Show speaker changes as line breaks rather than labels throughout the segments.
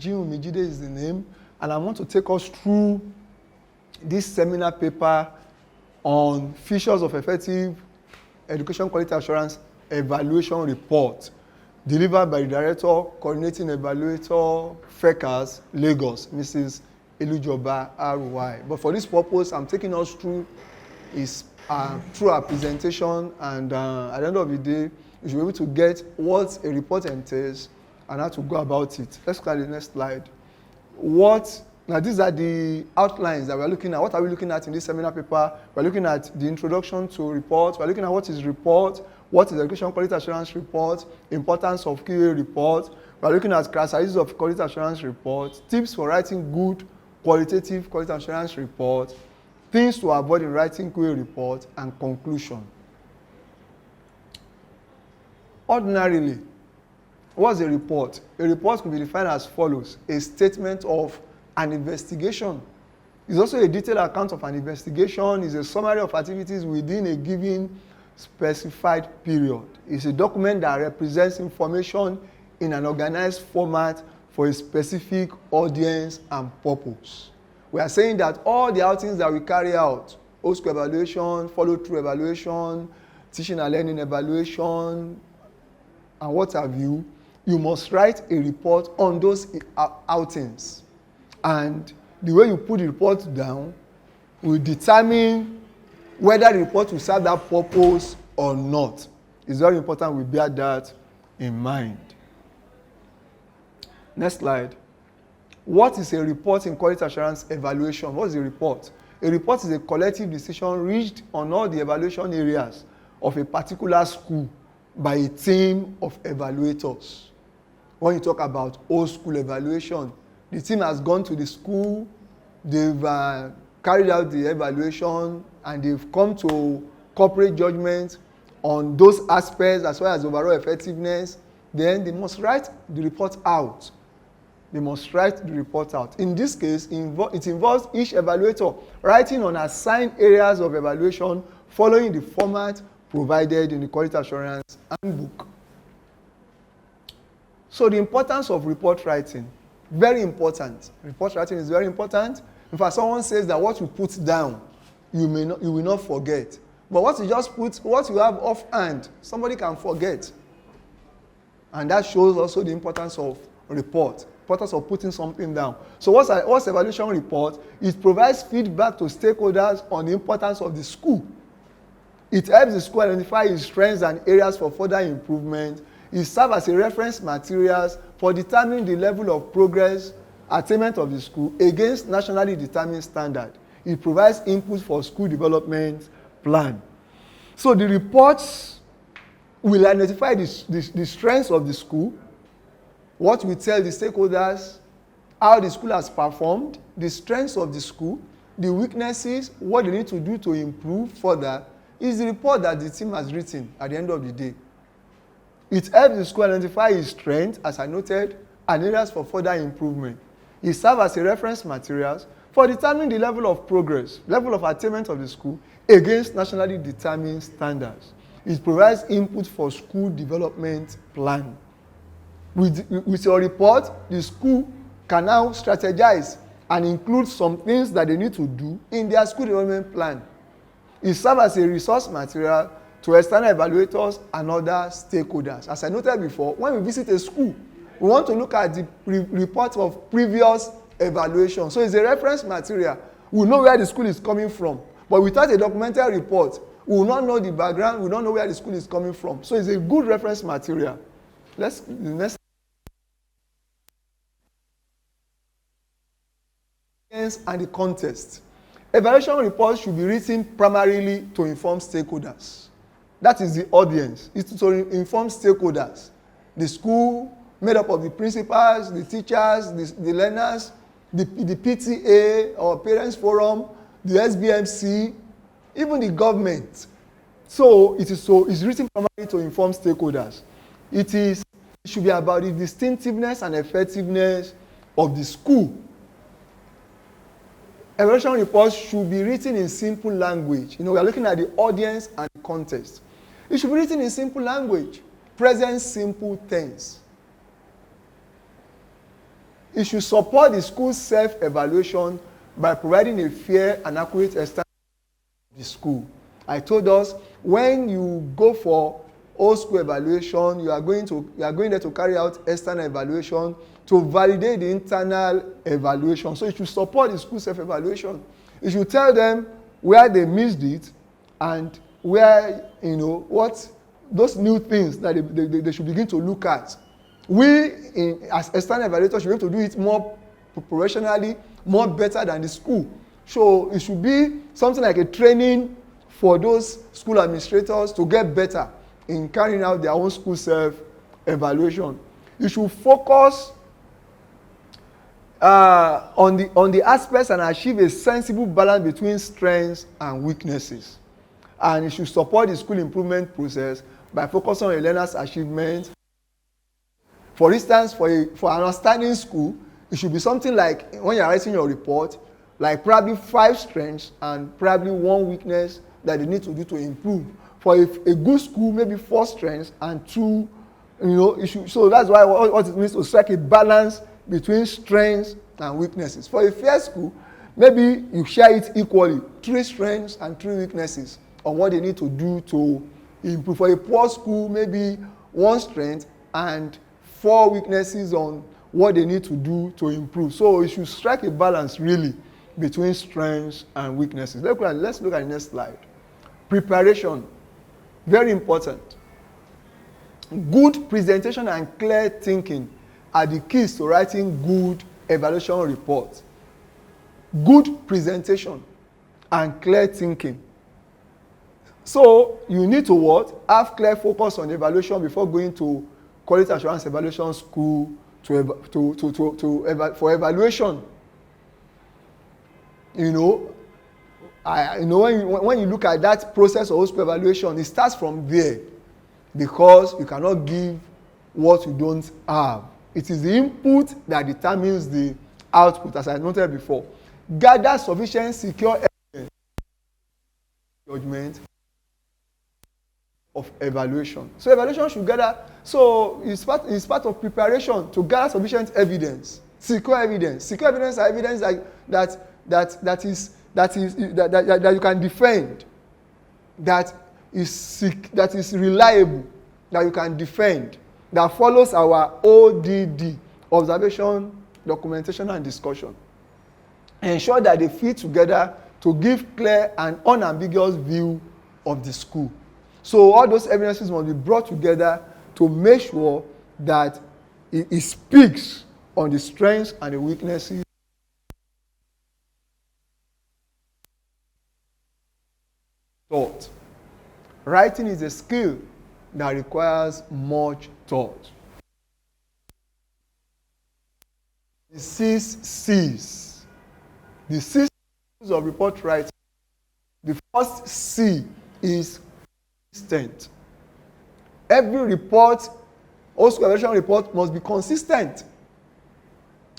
Ejiwunmi Olujide is the name, and I want to take us through this seminar paper on features of effective education quality assurance evaluation report, delivered by the Director, Coordinating Evaluator, FECAS, Lagos, Mrs. Elujoba R.Y. But for this purpose, I'm taking us through through our presentation, and at the end of the day, you should be able to get what a report entails and how to go about it. Let's look at the next slide. Now these are the outlines that we're looking at. What are we looking at in this seminar paper? We're looking at the introduction to reports. We're looking at what is report, what is education quality assurance report, importance of QA report. We're looking at characteristics of quality assurance report, tips for writing good qualitative quality assurance report, things to avoid in writing QA report, and conclusion. Ordinarily, what's a report? A report can be defined as follows: a statement of an investigation. It's also a detailed account of an investigation. It's a summary of activities within a given specified period. It's a document that represents information in an organized format for a specific audience and purpose. We are saying that all the outings that we carry out, OSCO evaluation, follow-through evaluation, teaching and learning evaluation, and what have you, you must write a report on those outings. And the way you put the report down will determine whether the report will serve that purpose or not. It's very important we bear that in mind. Next slide. What is a report in quality assurance evaluation? What is a report? A report is a collective decision reached on all the evaluation areas of a particular school by a team of evaluators. When you talk about whole school evaluation, the team has gone to the school, they've carried out the evaluation, and they've come to corporate judgment on those aspects as well as overall effectiveness. Then they must write the report out. They must write the report out. In this case, it involves each evaluator writing on assigned areas of evaluation following the format provided in the quality assurance handbook. So the importance of report writing, very important. Report writing is very important. In fact, someone says that what you put down, you will not forget. But what you just put, what you have offhand, somebody can forget. And that shows also the importance of report, importance of putting something down. So what's evaluation report? It provides feedback to stakeholders on the importance of the school. It helps the school identify its strengths and areas for further improvement. It serves as a reference materials for determining the level of progress, attainment of the school against nationally determined standard. It provides input for school development plan. So the reports will identify the strengths of the school, what we tell the stakeholders, how the school has performed, the strengths of the school, the weaknesses, what they need to do to improve further, is the report that the team has written at the end of the day. It helps the school identify its strengths, as I noted, and areas for further improvement. It serves as a reference materials for determining the level of progress, level of attainment of the school against nationally determined standards. It provides input for school development plan. With your report, the school can now strategize and include some things that they need to do in their school development plan. It serves as a resource material to external evaluators and other stakeholders. As I noted before, when we visit a school, we want to look at the report of previous evaluation. So it's a reference material. We know where the school is coming from. But without a documented report, we will not know the background, we don't know where the school is coming from. So it's a good reference material. The next and the context. Evaluation reports should be written primarily to inform stakeholders. That is the audience. It's to inform stakeholders. The school, made up of the principals, the teachers, the learners, the PTA or parents forum, the SBMC, even the government. So it's written primarily to inform stakeholders. It should be about the distinctiveness and effectiveness of the school. Evaluation reports should be written in simple language. We are looking at the audience and the context. It should be written in simple language, present simple tense. It should support the school's self-evaluation by providing a fair and accurate estimate of the school. I told us when you go for whole school evaluation, you are going there to carry out external evaluation to validate the internal evaluation. So it should support the school self-evaluation. It should tell them where they missed it and where, what those new things that they should begin to look at. We, as external evaluators, should be able to do it more professionally, more better than the school. So it should be something like a training for those school administrators to get better in carrying out their own school self-evaluation. You should focus on the aspects and achieve a sensible balance between strengths and weaknesses. And it should support the school improvement process by focusing on a learner's achievements. For instance, for an outstanding school, it should be something like, when you're writing your report, like probably 5 strengths and probably 1 weakness that they need to do to improve. For a good school, maybe 4 strengths and 2, so that's why what it means to strike a balance between strengths and weaknesses. For a fair school, maybe you share it equally, 3 strengths and 3 weaknesses on what they need to do to improve. For a poor school, maybe 1 strength and 4 weaknesses on what they need to do to improve. So you should strike a balance really between strengths and weaknesses. Let's look at the next slide. Preparation, very important. Good presentation and clear thinking are the keys to writing good evaluation reports. Good presentation and clear thinking. So you need to what? Have clear focus on evaluation before going to quality assurance evaluation school for evaluation. When you look at that process of school evaluation, it starts from there, because you cannot give what you don't have. It is the input that determines the output, as I noted before. Gather sufficient secure evidence, judgment of evaluation. So evaluation should gather. So it's part of preparation to gather sufficient evidence, secure evidence. Secure evidence are evidence that you can defend, that is reliable, that you can defend, that follows our ODD, observation, documentation, and discussion. Ensure that they fit together to give clear and unambiguous view of the school. So all those evidences must be brought together to make sure that it speaks on the strengths and the weaknesses. Thought. Writing is a skill that requires much thought. The 6 C's. The 6 C's of report writing. The first C is consistent. Every report, also evaluation report, must be consistent.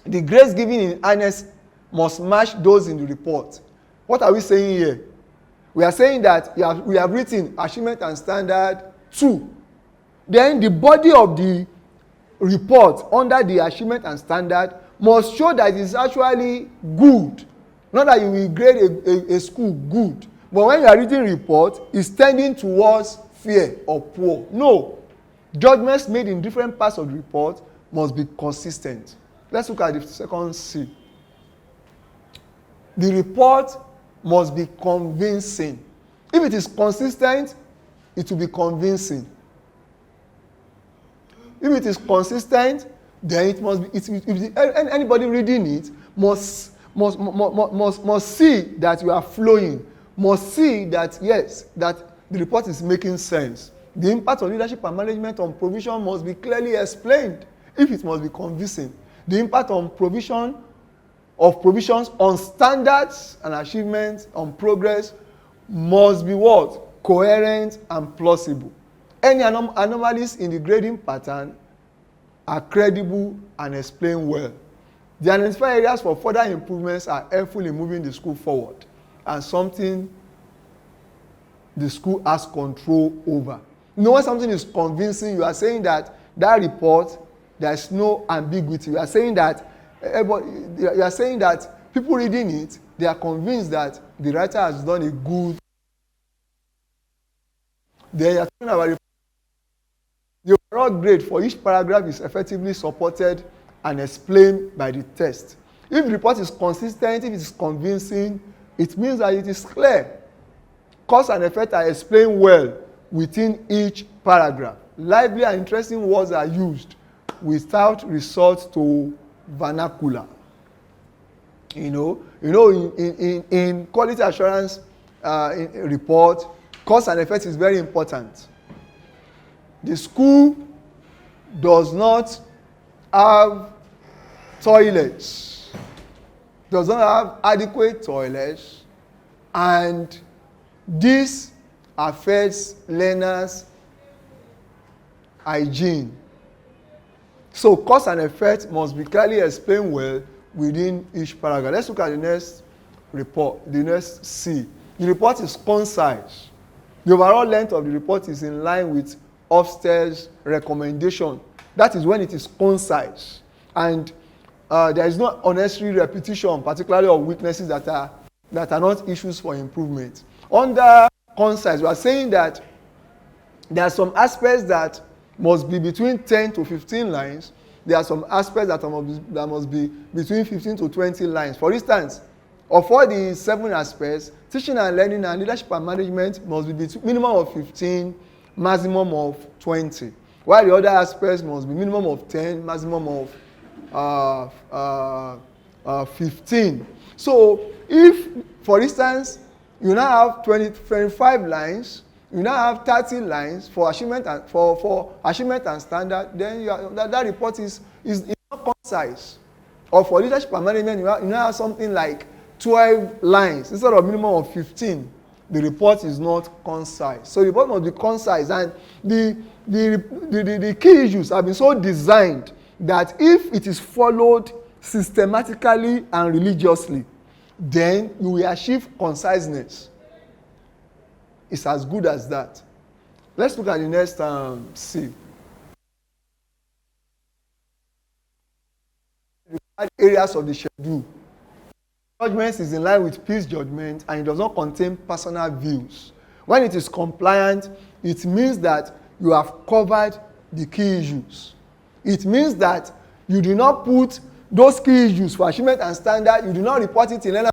The grades given in earnest must match those in the report. What are we saying here? We are saying that we have written achievement and standard 2. Then the body of the report under the achievement and standard must show that it is actually good. Not that you will grade a school good, but when you are reading report, it's tending towards fair or poor. No. Judgments made in different parts of the report must be consistent. Let's look at the second C. The report must be convincing. If it is consistent, it will be convincing. If it is consistent, then it must be. Anybody reading it must see that you are flowing. Must see that yes, that the report is making sense. The impact of leadership and management on provision must be clearly explained. If it must be convincing, the impact on provisions on standards and achievements, on progress, must be what? Coherent and plausible. Any anomalies in the grading pattern are credible and explained well. The identified areas for further improvements are helpful in moving the school forward, and something the school has control over. When something is convincing, you are saying that report, there is no ambiguity. You are saying that But you are saying that people reading it, they are convinced that the writer has done a good. They are talking about the overall grade for each paragraph is effectively supported and explained by the text. If the report is consistent, if it is convincing, it means that it is clear. Cause and effect are explained well within each paragraph. Lively and interesting words are used without resort to vernacular. In quality assurance report, cause and effect is very important. The school does not have toilets, does not have adequate toilets, and this affects learners' hygiene. So cause and effect must be clearly explained well within each paragraph. Let's look at the next report, the next C. The report is concise. The overall length of the report is in line with upstairs recommendation. That is when it is concise. And there is no unnecessary repetition, particularly of weaknesses that are not issues for improvement. Under concise, we are saying that there are some aspects that must be between 10 to 15 lines. There are some aspects that must be between 15 to 20 lines. For instance, of all the 7 aspects, teaching and learning and leadership and management must be between minimum of 15, maximum of 20. While the other aspects must be minimum of 10, maximum of 15. So if, for instance, you now have 25 lines, you now have 30 lines for achievement and for achievement and standard, then that report is not concise. Or for leadership and management, you now have something like 12 lines instead of minimum of 15. The report is not concise. So the report must be concise, and the key issues have been so designed that if it is followed systematically and religiously, then you will achieve conciseness. It's as good as that. Let's look at the next C. Areas of the schedule. Judgment is in line with peace judgment, and it does not contain personal views. When it is compliant, it means that you have covered the key issues. It means that you do not put those key issues for achievement and standard, you do not report it in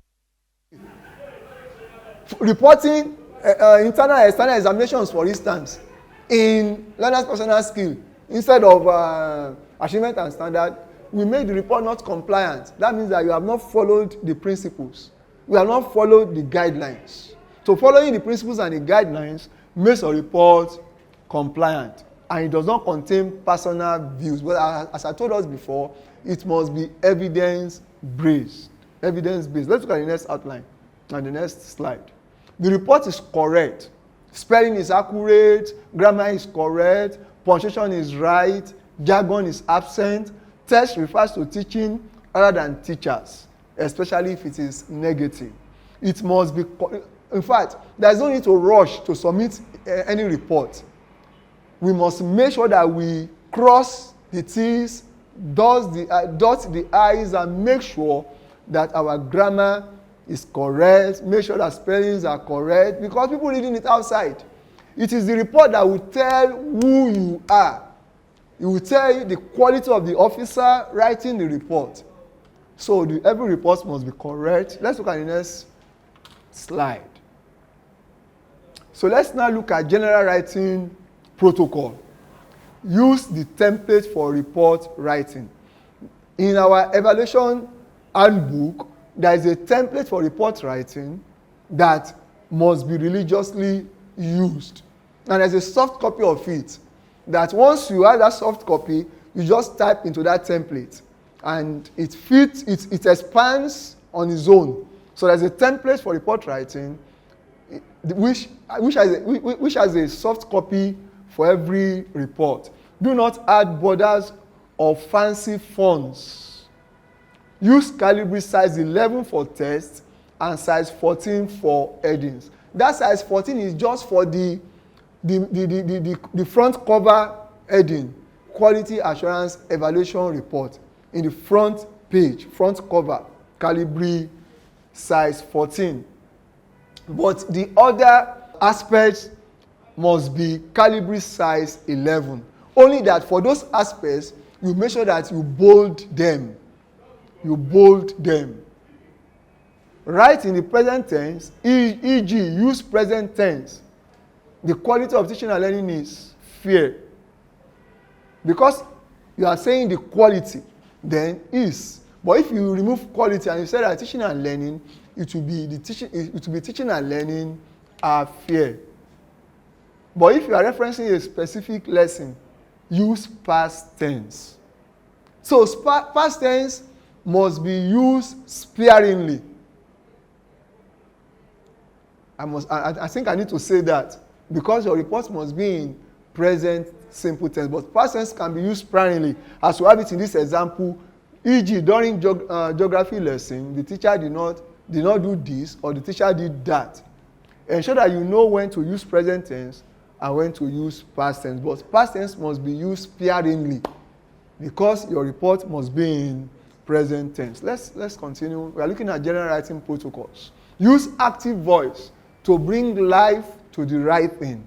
reporting internal and external examinations, for instance, in learner's personal skill, instead of achievement and standard, we make the report not compliant. That means that you have not followed the principles. You have not followed the guidelines. So following the principles and the guidelines makes a report compliant, and it does not contain personal views. But as I told us before, it must be evidence-based. Evidence-based. Let's look at the next outline and the next slide. The report is correct. Spelling is accurate, grammar is correct, punctuation is right, jargon is absent, text refers to teaching rather than teachers, especially if it is negative. It must be, in fact, there is no need to rush to submit any report. We must make sure that we cross the T's, dot the I's, and make sure that our grammar is correct, make sure that spellings are correct, because people reading it outside. It is the report that will tell who you are. It will tell you the quality of the officer writing the report. So every report must be correct. Let's look at the next slide. So let's now look at general writing protocol. Use the template for report writing. In our evaluation handbook, there is a template for report writing that must be religiously used. And there's a soft copy of it that once you have that soft copy, you just type into that template and it fits, it expands on its own. So there's a template for report writing which has a soft copy for every report. Do not add borders or fancy fonts. Use calibri size 11 for text and size 14 for headings. That size 14 is just for the front cover heading, quality assurance evaluation report, in the front page, front cover, Calibri size 14. But the other aspects must be Calibri size 11. Only that for those aspects, you make sure that you bold them. You bold them. Write in the present tense, e.g. use present tense. The quality of teaching and learning is fair. Because you are saying the quality, then is. But if you remove quality and you say that teaching and learning, it will be teaching and learning are fair. But if you are referencing a specific lesson, use past tense. So past tense must be used sparingly. I think I need to say that because your report must be in present simple tense, but past tense can be used sparingly, as we have it in this example. E.g., during geography lesson, the teacher did not do this, or the teacher did that. Ensure that you know when to use present tense and when to use past tense. But past tense must be used sparingly because your report must be in present tense. Let's continue. We are looking at general writing protocols. Use active voice to bring life to the right thing.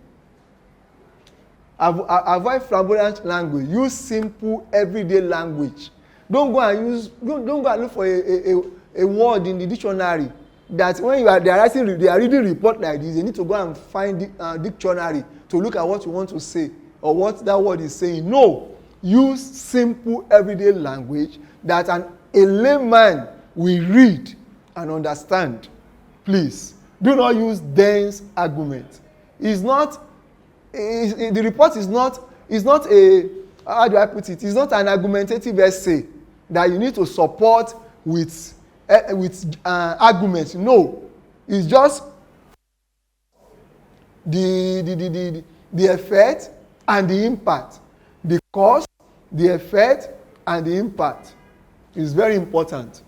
Avoid flamboyant language. Use simple everyday language. Don't go and look for a word in the dictionary that when they are reading report like this, they need to go and find the dictionary to look at what you want to say or what that word is saying. No, use simple everyday language that a layman will read and understand. Please do not use dense argument. The report is not a, how do I put it? It's not an argumentative essay that you need to support with arguments. No, it's just the effect and the impact. The cause, the effect, and the impact is very important.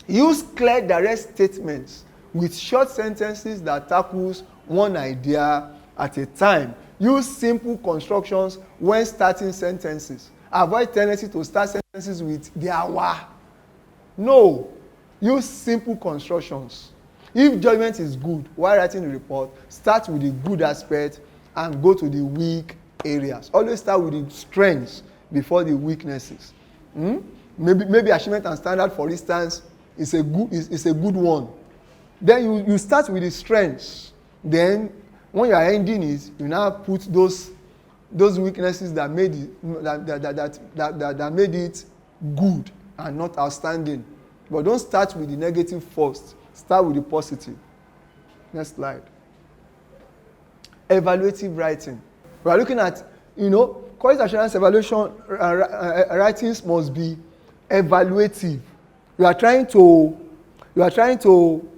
Use clear, direct statements with short sentences that tackles one idea at a time. Use simple constructions when starting sentences. Avoid tendency to start sentences with their wa. No. Use simple constructions. If judgment is good while writing the report, start with the good aspect and go to the weak areas. Always start with the strengths before the weaknesses. Maybe achievement and standard, for instance, is a good one. Then you start with the strengths. Then when you are ending it, you now put those weaknesses that made it good and not outstanding. But don't start with the negative first. Start with the positive. Next slide. Evaluative writing. We are looking at, quality assurance evaluation writings must be evaluative. You are trying to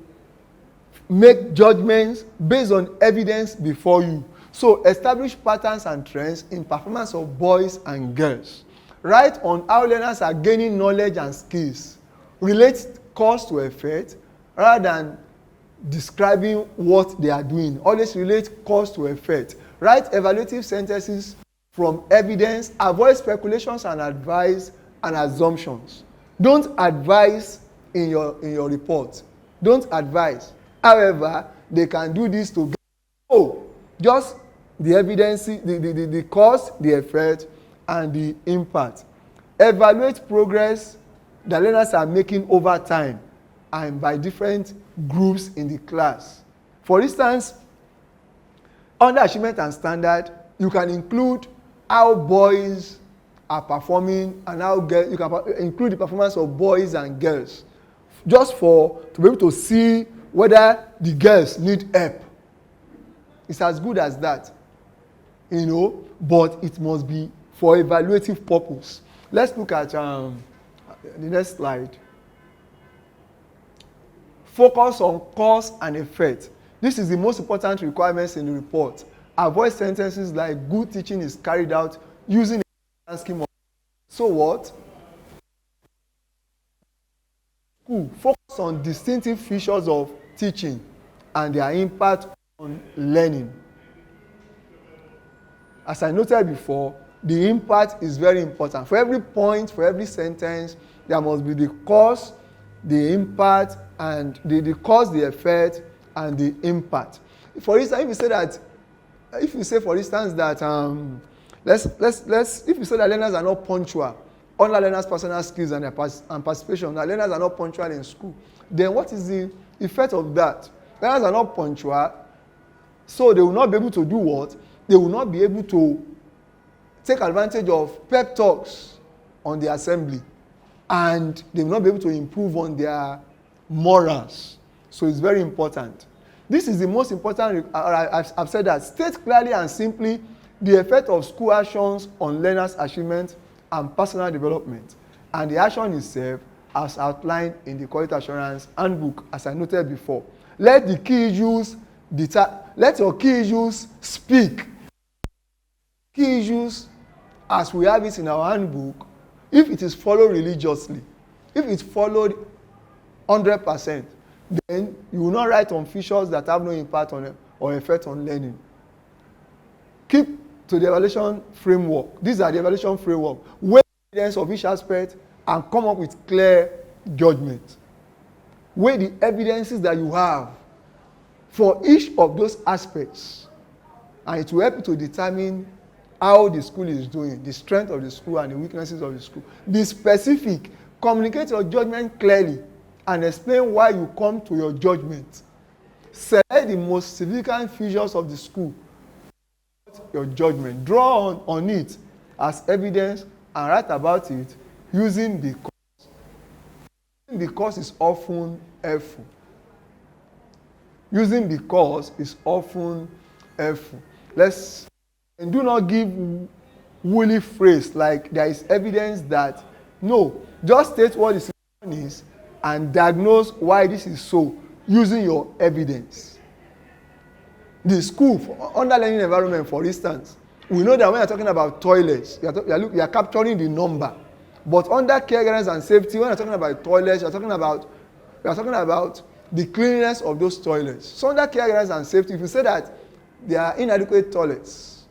make judgments based on evidence before you. So establish patterns and trends in performance of boys and girls. Write on how learners are gaining knowledge and skills. Relate cause to effect rather than describing what they are doing. Always relate cause to effect. Write evaluative sentences from evidence. Avoid speculations and advice and assumptions. Don't advise in your report. Don't advise. However, they can do this to just the evidence, the cause, the effect, and the impact. Evaluate progress that learners are making over time and by different groups in the class. For instance, under achievement and standard, you can include how boys are performing and how girls, you can include the performance of boys and girls just to be able to see whether the girls need help. It's as good as that, but it must be for evaluative purpose. Let's look at the next slide. Focus on cause and effect. This is the most important requirements in the report. Avoid sentences like good teaching is carried out using a scheme of. So what? Focus on distinctive features of teaching and their impact on learning. As I noted before, the impact is very important. For every point, for every sentence, there must be the cause, the impact, and the cause, the effect, and the impact. For instance, if you say for instance that if you say that learners are not punctual, under learners' personal skills and participation, that learners are not punctual in school, then what is the effect of that? Learners are not punctual, so they will not be able to do what? They will not be able to take advantage of pep talks on the assembly, and they will not be able to improve on their morals. So it's very important. This is the most important. I've said that. State clearly and simply the effect of school actions on learners' achievement and personal development, and the action itself as outlined in the quality assurance handbook, as I noted before. Let your key issues speak. Key issues, as we have it in our handbook, if it is followed religiously, if it's followed 100%, then you will not write on features that have no impact on or effect on learning. Keep to the evaluation framework. These are the evaluation framework. Weigh evidence of each aspect and come up with clear judgment. Weigh the evidences that you have for each of those aspects, and it will help you to determine how the school is doing, the strength of the school and the weaknesses of the school. Be specific. Communicate your judgment clearly and explain why you come to your judgment. Select the most significant features of the school. Your judgment. Draw on it as evidence and write about it using the cause. Using the cause is often helpful. Using the cause is often helpful. And do not give woolly phrase like there is evidence that. No, just state what the situation is and diagnose why this is so using your evidence. The school, under learning environment, for instance, we know that when you're talking about toilets, you're capturing the number. But under care, guidance, and safety, when you're talking about toilets, you're talking about the cleanliness of those toilets. So under care, guidance, and safety, if you say that there are inadequate toilets,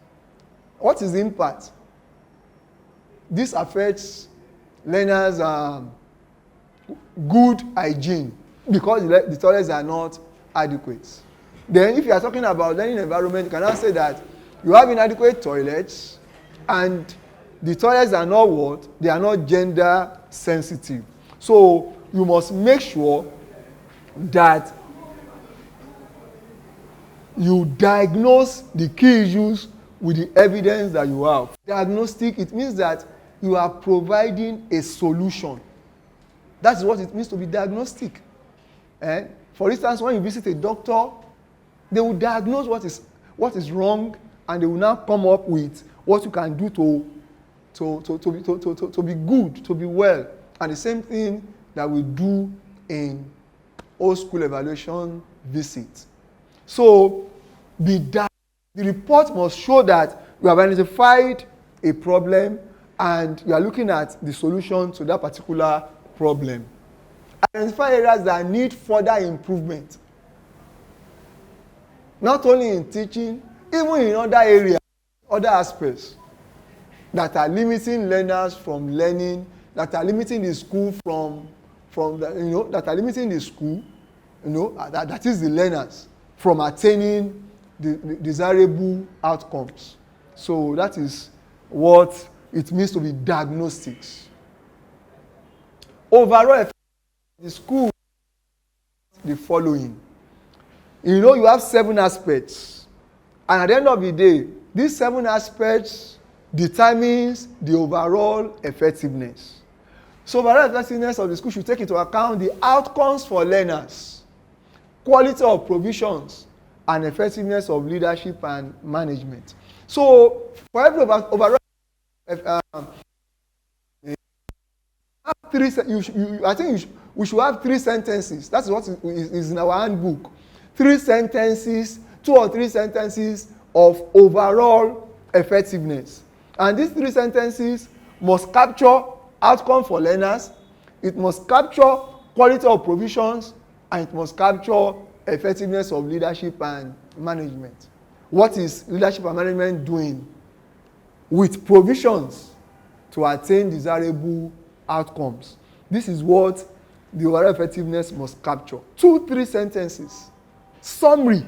what is the impact? This affects learners' good hygiene because the toilets are not adequate. Then if you are talking about learning environment, you can now say that you have inadequate toilets and the toilets are not what? They are not gender sensitive. So you must make sure that you diagnose the key issues with the evidence that you have. Diagnostic, it means that you are providing a solution. That's what it means to be diagnostic. For instance, when you visit a doctor, they will diagnose what is wrong, and they will now come up with what you can do to be good, to be well. And the same thing that we do in old school evaluation visits. So the report must show that you have identified a problem and you are looking at the solution to that particular problem. Identify areas that need further improvement. Not only in teaching, even in other areas, other aspects that are limiting learners from learning, that are limiting the school that are limiting the school, that is the learners from attaining the desirable outcomes. So that is what it means to be diagnostics. Overall, the school the following. You have 7 aspects, and at the end of the day, these 7 aspects determines the overall effectiveness. So overall effectiveness of the school should take into account the outcomes for learners, quality of provisions, and effectiveness of leadership and management. So for every overall, we should have 3 sentences. That's what is in our handbook. 3 sentences, 2 or 3 sentences of overall effectiveness. And these 3 sentences must capture outcome for learners, it must capture quality of provisions, and it must capture effectiveness of leadership and management. What is leadership and management doing? with provisions to attain desirable outcomes. This is what the overall effectiveness must capture. 2-3 sentences, summary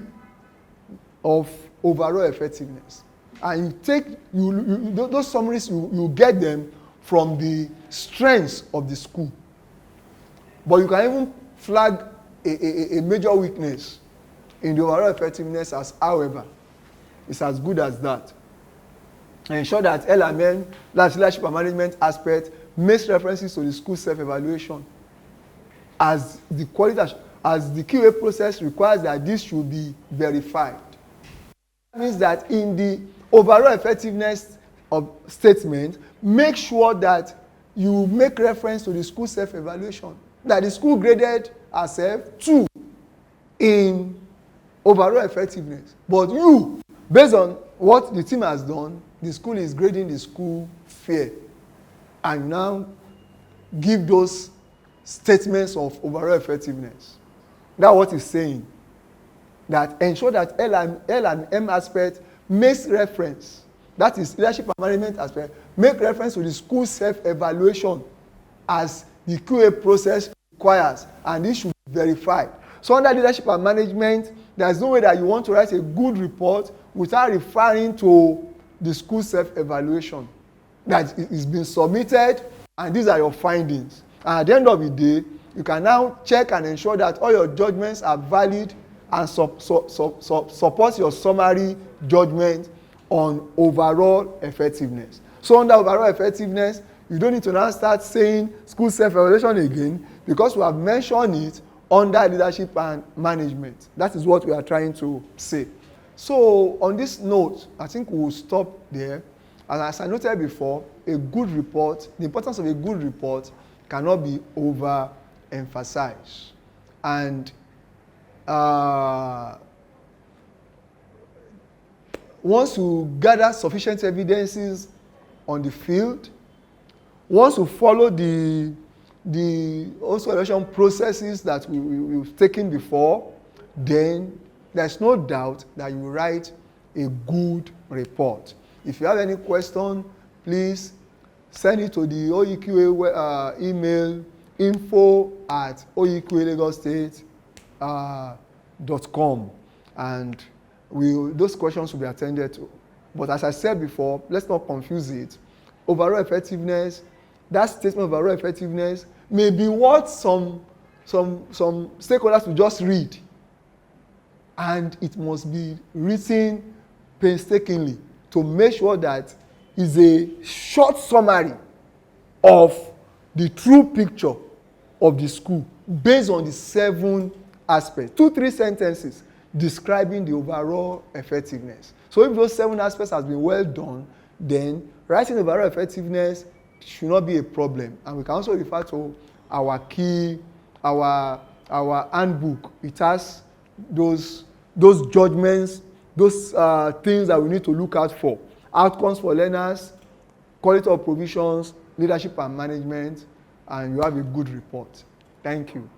of overall effectiveness. And you take those summaries, you get them from the strengths of the school. But you can even flag a major weakness in the overall effectiveness as, however, it's as good as that. Ensure that LMN, that's leadership and management aspect, makes references to the school self-evaluation as the quality, as the QA process requires that this should be verified. That means that in the overall effectiveness of statement, make sure that you make reference to the school self-evaluation, that the school graded herself 2 in overall effectiveness. But you, based on what the team has done, the school is grading the school fair. And now give those statements of overall effectiveness. That's what it's saying. That ensure that L and M aspect makes reference, that is leadership and management aspect, make reference to the school self-evaluation as the QA process requires, and this should be verified. So under leadership and management, there's no way that you want to write a good report without referring to the school self-evaluation that is being submitted, and these are your findings. And at the end of the day, you can now check and ensure that all your judgments are valid and support your summary judgment on overall effectiveness. So under overall effectiveness, you don't need to now start saying school self-evaluation again, because we have mentioned it under leadership and management. That is what we are trying to say. So on this note, I think we will stop there. And as I noted before, a good report, the importance of a good report cannot be overemphasized. And once you gather sufficient evidences on the field, once you follow the also evaluation processes that we've taken before, then there's no doubt that you write a good report. If you have any question, please send it to the OEQA email info@oeqalagostate.com, and those questions will be attended to. But as I said before, let's not confuse it. Overall effectiveness, that statement of overall effectiveness may be what some stakeholders will just read, and it must be written painstakingly to make sure that is a short summary of the true picture of the school based on the 7 aspects. 2-3 sentences describing the overall effectiveness. So if those 7 aspects has been well done, then writing overall effectiveness should not be a problem. And we can also refer to our handbook. It has those judgments, those things that we need to look out for. Outcomes for learners, quality of provisions, leadership and management, and you have a good report. Thank you.